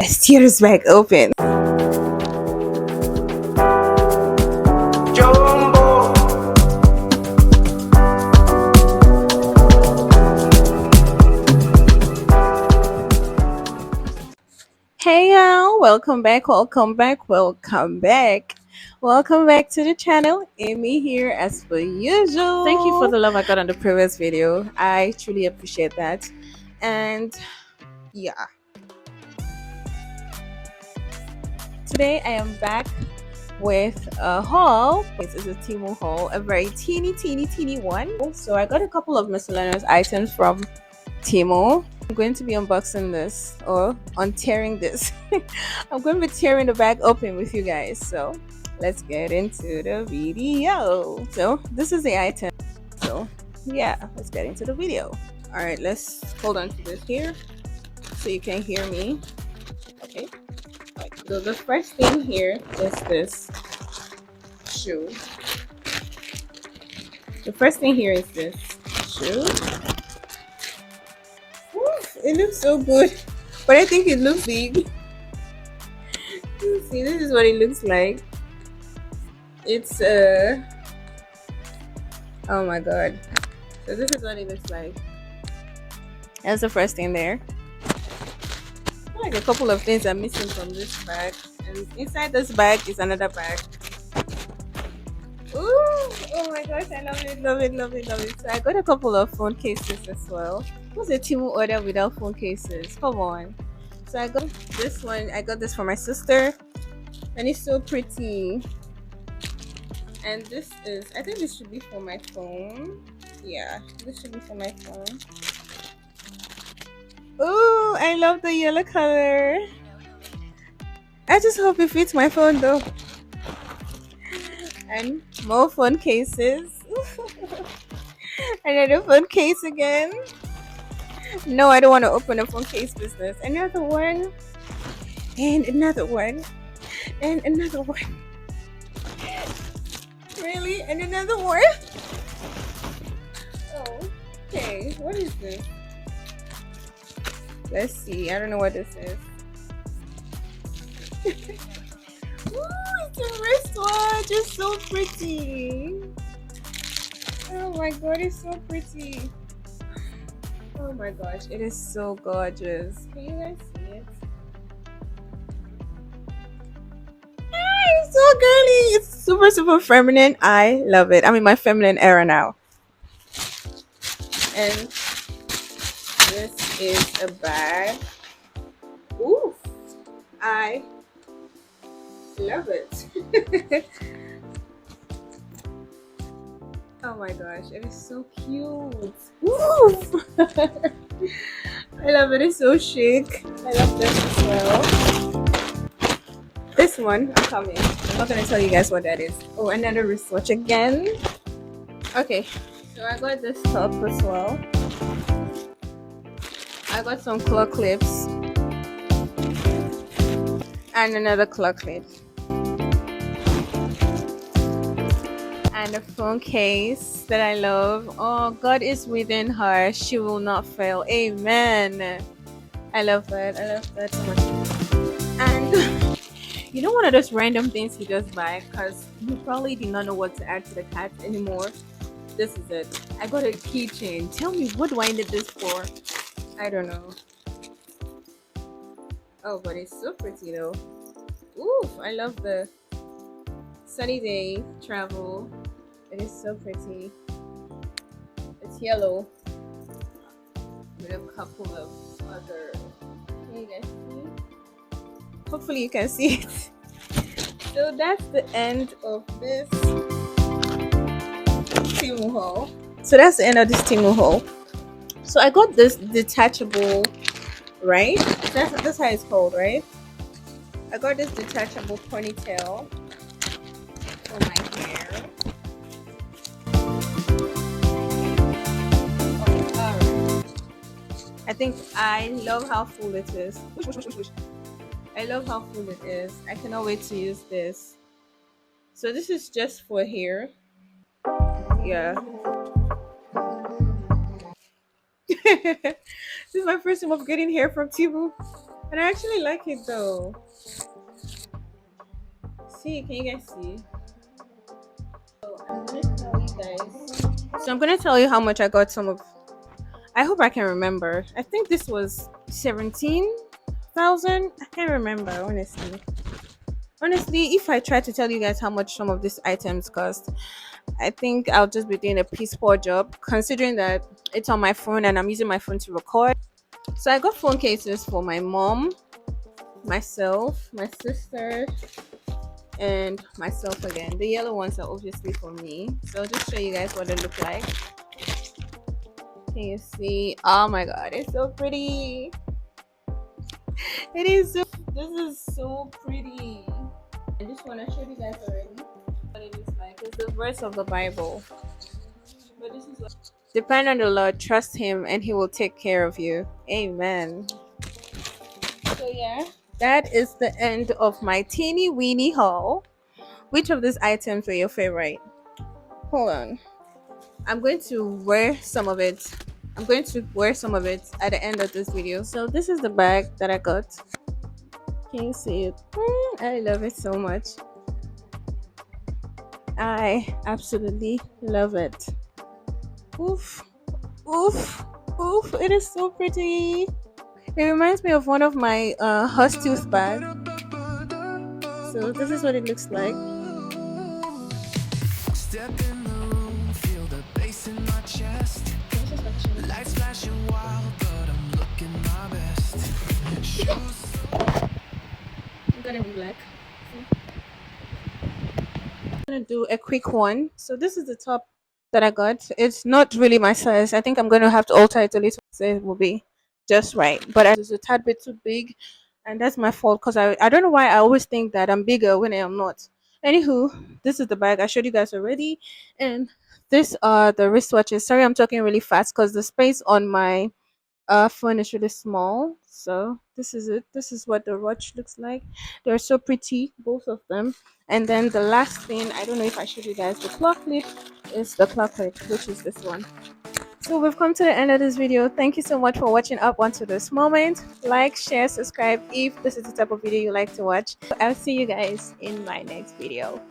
Let's tear this bag open. Hey y'all, welcome back, welcome back, welcome back. Welcome back to the channel. Amy here as per usual. Thank you for the love I got on the previous video. I truly appreciate that. And yeah, today I am back with a haul. This is a Temu haul, a very teeny one. So I got a couple of miscellaneous items from Temu. I'm going to be unboxing this or untearing this. I'm going to be tearing the bag open with you guys. So let's get into the video. So this is the item. So yeah, let's get into the video. All right, let's hold on to this here so you can hear me. Okay. All right, so the first thing here is this shoe. The first thing here is this shoe. It looks so good, but I think it looks big. See, this is what it looks like. It's oh my god. So this is what it looks like. That's the first thing there. Like a couple of things are missing from this bag, and inside this bag is another bag. Ooh, oh my gosh, I love it, love it, love it, love it. So I got a couple of phone cases as well. What's a Temu order without phone cases? Come on. So I got this one. I got this for my sister, and it's so pretty. And this is, I think this should be for my phone. Yeah, this should be for my phone. Oh, I love the yellow color. I just hope it fits my phone though. And more phone cases. Another phone case again. No, I don't want to open a phone case business. Another one. And another one. And another one. Really? And another one? Oh, okay. What is this? Let's see. I don't know what this is. Ooh, it's a wristwatch. It's so pretty. Oh my god, it's so pretty. Oh my gosh, it is so gorgeous. Can you guys see it? It's so girly. It's super feminine. I love it. I'm in my feminine era now. And this is a bag. Ooh, I love it. Oh my gosh, it is so cute. Ooh. I love it. It's so chic. I love this as well. This one, I'm coming. I'm not gonna tell you guys what that is. Oh, another wristwatch again. Okay, so I got this top as well. I got some claw clips and another claw clip and a phone case that I love. Oh, God is within her. She will not fail. Amen. I love that. I love that so much. And you know, one of those random things you just buy because you probably did not know what to add to the cat anymore. This is it. I got a keychain. Tell me, what do I need this for? I don't know. Oh, but it's so pretty though. Ooh, I love the sunny day travel. It is so pretty. It's yellow with a couple of other. Can you guys see? Hopefully you can see it. So that's the end of this Temu haul. So that's the end of this Temu haul. So I got this detachable, right? That's how it's called, right? I got this detachable ponytail for my hair. Oh, alright. I think I love how full it is. I love how full it is. I cannot wait to use this. So this is just for hair. Yeah. This is my first time of getting hair from Temu. And I actually like it though. See, can you guys see? I'm gonna tell you guys. So I'm gonna tell you how much I got some of. I hope I can remember. I think this was 17,000. I can't remember honestly. Honestly, if I try to tell you guys how much some of these items cost, I think I'll just be doing a piece poor job considering that it's on my phone and I'm using my phone to record. So I got phone cases for my mom, myself, my sister, and myself again. The yellow ones are obviously for me. So I'll just show you guys what they look like. Can you see? Oh my god, it's so pretty. It is so, this is so pretty. I just want to show you guys already what it looks like. It's the verse of the Bible. But this is what depend on the Lord, trust him, and he will take care of you. Amen. So yeah, that is the end of my teeny weeny haul. Which of these items were your favorite? Hold on. I'm going to wear some of it. I'm going to wear some of it at the end of this video. So this is the bag that I got. Can you see it? I love it so much. I absolutely love it. Oof, oof, oof. It is so pretty. It reminds me of one of my Tooth bags. So this is what it looks like. Step in the room, feel the bass in my chest. Lights flashing wild, but I'm looking my best. Shoes. I'm gonna be black. I'm gonna do a quick one. So this is the top that I got. It's not really my size. I think I'm gonna have to alter it a little so it will be just right. But it's a tad bit too big, and that's my fault because I don't know why I always think that I'm bigger when I am not. Anywho, this is the bag I showed you guys already, and this are the wristwatches. Sorry, I'm talking really fast because the space on my phone is really small. So this is it. This is what the watch looks like. They're so pretty, both of them. And then the last thing, I don't know if I showed you guys the clock clip, is the clock clip, which is this one. So we've come to the end of this video. Thank you so much for watching up onto this moment. Like, share, subscribe if this is the type of video you like to watch. I'll see you guys in my next video.